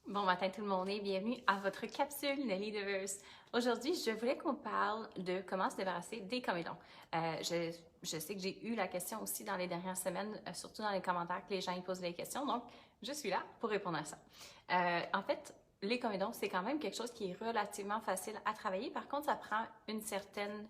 Bon matin tout le monde et bienvenue à votre capsule Nelly Devers. Aujourd'hui, je voulais qu'on parle de comment se débarrasser des comédons. Je sais que j'ai eu la question aussi dans les dernières semaines, surtout dans les commentaires que les gens y posent des questions, donc je suis là pour répondre à ça. En fait, les comédons, c'est quand même quelque chose qui est relativement facile à travailler. Par contre, ça prend une certaine...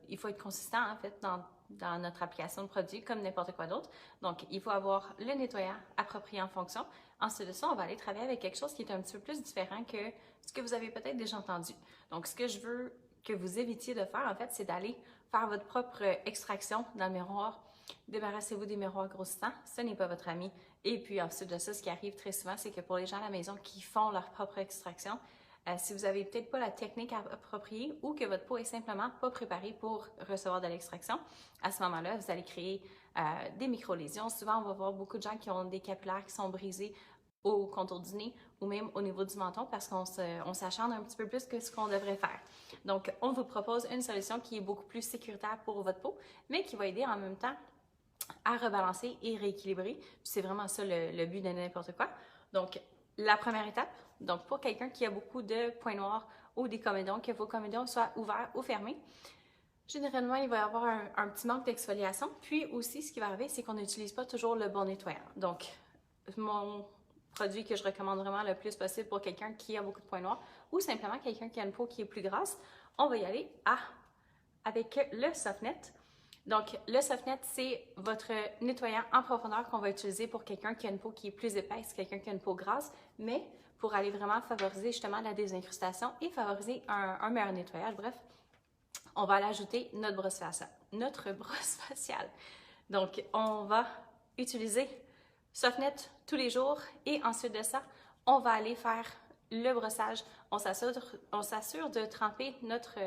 il faut être consistant en fait dans notre application de produit comme n'importe quoi d'autre. Donc, il faut avoir le nettoyant approprié en fonction. Ensuite de ça, on va aller travailler avec quelque chose qui est un petit peu plus différent que ce que vous avez peut-être déjà entendu. Donc, ce que je veux que vous évitiez de faire, en fait, c'est d'aller faire votre propre extraction dans le miroir. Débarrassez-vous des miroirs grossissants, ce n'est pas votre ami. Et puis ensuite de ça, ce qui arrive très souvent, c'est que pour les gens à la maison qui font leur propre extraction, si vous n'avez peut-être pas la technique appropriée ou que votre peau est simplement pas préparée pour recevoir de l'extraction, à ce moment-là, vous allez créer des micro-lésions. Souvent, on va voir beaucoup de gens qui ont des capillaires qui sont brisés au contour du nez ou même au niveau du menton parce qu'on s'acharne un petit peu plus que ce qu'on devrait faire. Donc, on vous propose une solution qui est beaucoup plus sécuritaire pour votre peau, mais qui va aider en même temps à rebalancer et rééquilibrer. C'est vraiment ça le but de n'importe quoi. Donc, la première étape, donc pour quelqu'un qui a beaucoup de points noirs ou des comédons, que vos comédons soient ouverts ou fermés, généralement, il va y avoir un petit manque d'exfoliation. Puis aussi, ce qui va arriver, c'est qu'on n'utilise pas toujours le bon nettoyant. Donc, mon produit que je recommande vraiment le plus possible pour quelqu'un qui a beaucoup de points noirs ou simplement quelqu'un qui a une peau qui est plus grasse, on va y aller avec le Softnet. Donc, le Softnet, c'est votre nettoyant en profondeur qu'on va utiliser pour quelqu'un qui a une peau qui est plus épaisse, quelqu'un qui a une peau grasse, mais pour aller vraiment favoriser justement la désincrustation et favoriser un meilleur nettoyage. Bref, on va aller ajouter notre brosse faciale. Donc, on va utiliser Softnet tous les jours et ensuite de ça, on va aller faire le brossage. On s'assure de tremper notre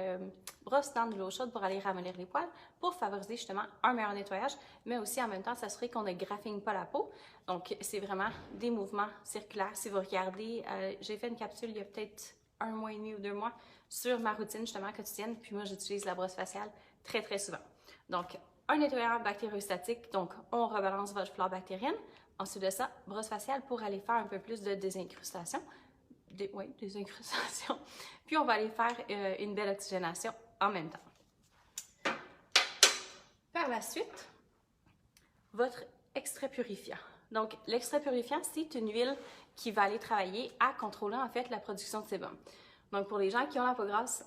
brosse dans de l'eau chaude pour aller ramollir les poils pour favoriser justement un meilleur nettoyage, mais aussi en même temps s'assurer qu'on ne graffine pas la peau. Donc, c'est vraiment des mouvements circulaires. Si vous regardez, j'ai fait une capsule il y a peut-être 1 mois et demi ou 2 mois sur ma routine justement quotidienne, puis moi j'utilise la brosse faciale très très souvent. Donc, un nettoyant bactériostatique, donc on rebalance votre flore bactérienne. Ensuite de ça, brosse faciale pour aller faire un peu plus de désincrustation. Désincrustation. Puis on va aller faire une belle oxygénation en même temps. Par la suite, votre extrait purifiant. Donc, l'extrait purifiant, c'est une huile qui va aller travailler à contrôler en fait la production de sébum. Donc, pour les gens qui ont la peau grasse,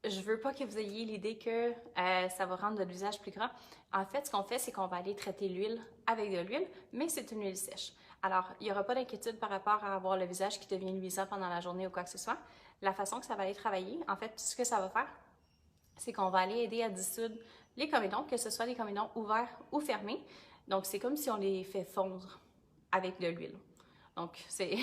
je veux pas que vous ayez l'idée que ça va rendre votre visage plus gras. En fait, ce qu'on fait, c'est qu'on va aller traiter l'huile avec de l'huile, mais c'est une huile sèche. Alors, il n'y aura pas d'inquiétude par rapport à avoir le visage qui devient luisant pendant la journée ou quoi que ce soit. La façon que ça va aller travailler, en fait, ce que ça va faire, c'est qu'on va aller aider à dissoudre les comédons, que ce soit des comédons ouverts ou fermés. Donc, c'est comme si on les fait fondre avec de l'huile. Donc, c'est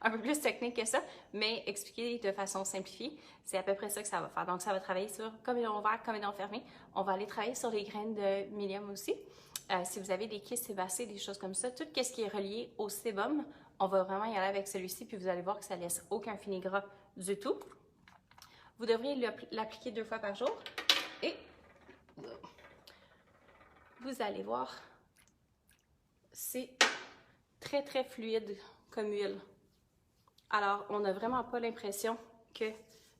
un peu plus technique que ça, mais expliqué de façon simplifiée, c'est à peu près ça que ça va faire. Donc, ça va travailler sur comédons ouverts, comédons fermés. On va aller travailler sur les graines de myélium aussi. Si vous avez des kystes sébacés, des choses comme ça, tout ce qui est relié au sébum, on va vraiment y aller avec celui-ci, puis vous allez voir que ça laisse aucun fini gras du tout. Vous devriez l'appliquer 2 fois par jour et vous allez voir, c'est très très fluide comme huile. Alors, on n'a vraiment pas l'impression que,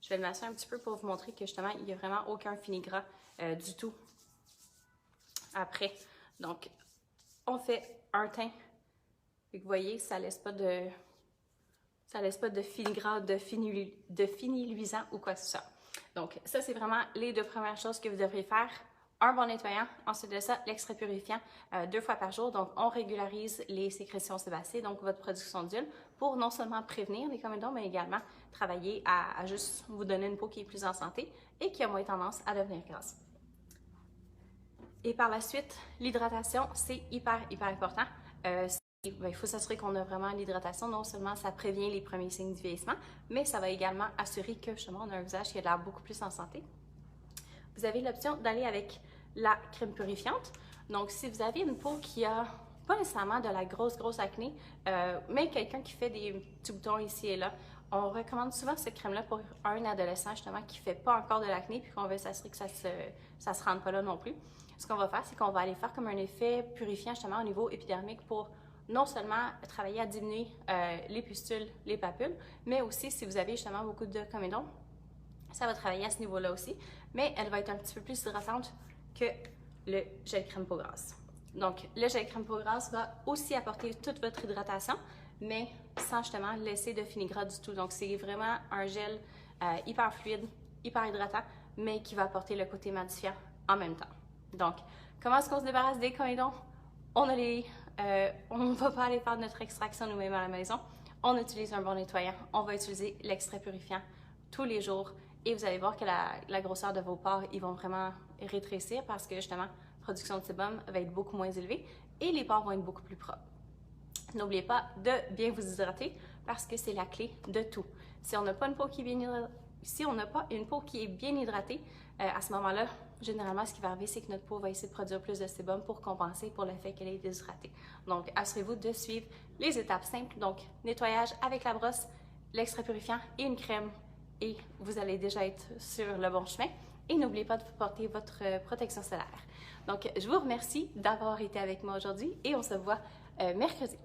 je vais le masser un petit peu pour vous montrer que justement, il n'y a vraiment aucun fini gras du tout après. Donc, on fait un teint. Et vous voyez, ça laisse pas de fini gras, de fini luisant ou quoi que ce soit. Donc, ça, c'est vraiment les 2 premières choses que vous devriez faire. Un bon nettoyant, ensuite de ça, l'extrait purifiant 2 fois par jour. Donc, on régularise les sécrétions sébacées, donc votre production d'huile, pour non seulement prévenir les comédons, mais également travailler à juste vous donner une peau qui est plus en santé et qui a moins tendance à devenir grasse. Et par la suite, l'hydratation, c'est hyper important. Il faut s'assurer qu'on a vraiment l'hydratation. Non seulement ça prévient les premiers signes du vieillissement, mais ça va également assurer que justement on a un visage qui a l'air beaucoup plus en santé. Vous avez l'option d'aller avec la crème purifiante. Donc, si vous avez une peau qui a pas nécessairement de la grosse acné, mais quelqu'un qui fait des petits boutons ici et là, on recommande souvent cette crème-là pour un adolescent justement qui fait pas encore de l'acné puis qu'on veut s'assurer que ça se rende pas là non plus. Ce qu'on va faire, c'est qu'on va aller faire comme un effet purifiant justement au niveau épidermique pour non seulement travailler à diminuer les pustules, les papules, mais aussi si vous avez justement beaucoup de comédons, ça va travailler à ce niveau-là aussi, mais elle va être un petit peu plus hydratante que le gel crème peau grasse. Donc, le gel crème peau grasse va aussi apporter toute votre hydratation, mais sans justement laisser de fini-gras du tout. Donc, c'est vraiment un gel hyper fluide, hyper hydratant, mais qui va apporter le côté matifiant en même temps. Donc, comment est-ce qu'on se débarrasse des comédons? On ne va pas aller faire notre extraction nous-mêmes à la maison. On utilise un bon nettoyant. On va utiliser l'extrait purifiant tous les jours. Et vous allez voir que la grosseur de vos pores, ils vont vraiment rétrécir parce que justement, la production de sébum va être beaucoup moins élevée et les pores vont être beaucoup plus propres. N'oubliez pas de bien vous hydrater parce que c'est la clé de tout. Si on n'a pas une peau qui est bien hydratée, à ce moment-là, généralement, ce qui va arriver, c'est que notre peau va essayer de produire plus de sébum pour compenser pour le fait qu'elle est déshydratée. Donc, assurez-vous de suivre les étapes simples. Donc, nettoyage avec la brosse, l'extrait purifiant et une crème. Et vous allez déjà être sur le bon chemin. Et n'oubliez pas de porter votre protection solaire. Donc, je vous remercie d'avoir été avec moi aujourd'hui et on se voit mercredi.